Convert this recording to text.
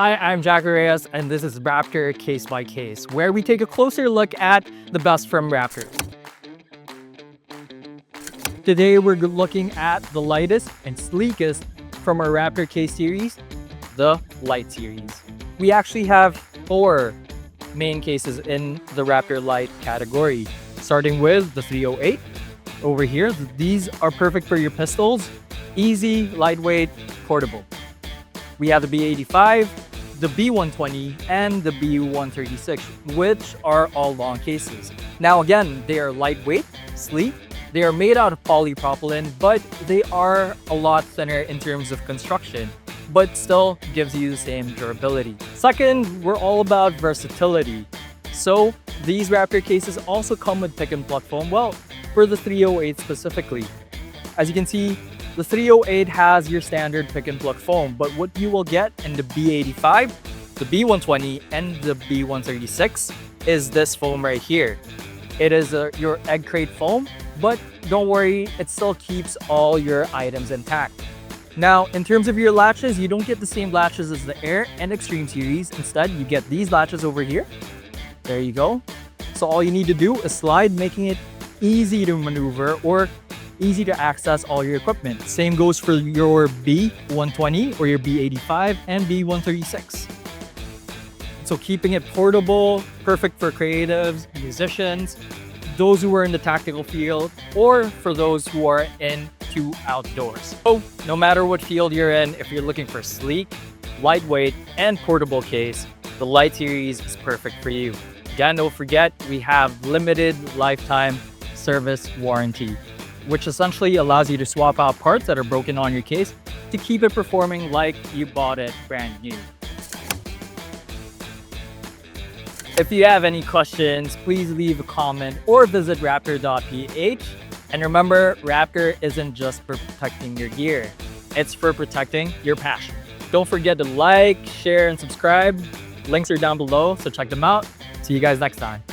Hi, I'm Jack Reyes, and this is Raptor Case by Case, where we take a closer look at the best from Raptor. Today, we're looking at the lightest and sleekest from our Raptor Case series, the Lite Series. We actually have 4 main cases in the Raptor Lite category, starting with the 308. Over here, these are perfect for your pistols, easy, lightweight, portable. We have the B85, the B120, and the B136, which are all long cases. Now again, they are lightweight, sleek. They are made out of polypropylene, but they are a lot thinner in terms of construction, but still gives you the same durability. Second, we're all about versatility. So these Raptor cases also come with pick and plug foam, well, for the 308 specifically. As you can see, the 308 has your standard pick and plug foam, but what you will get in the B85, the B120, and the B136 is this foam right here. It is your egg crate foam, but don't worry, it still keeps all your items intact. Now, in terms of your latches, you don't get the same latches as the Air and Extreme series. Instead, you get these latches over here. There you go. So all you need to do is slide, making it easy to maneuver or easy to access all your equipment. Same goes for your B120 or your B85 and B136. So keeping it portable, perfect for creatives, musicians, those who are in the tactical field, or for those who are into outdoors. So no matter what field you're in, if you're looking for sleek, lightweight, and portable case, the Lite series is perfect for you. Again, don't forget, we have limited lifetime service warranty, which essentially allows you to swap out parts that are broken on your case to keep it performing like you bought it brand new. If you have any questions, please leave a comment or visit raptor.ph. And remember, Raptor isn't just for protecting your gear, it's for protecting your passion. Don't forget to like, share, and subscribe. Links are down below, so check them out. See you guys next time.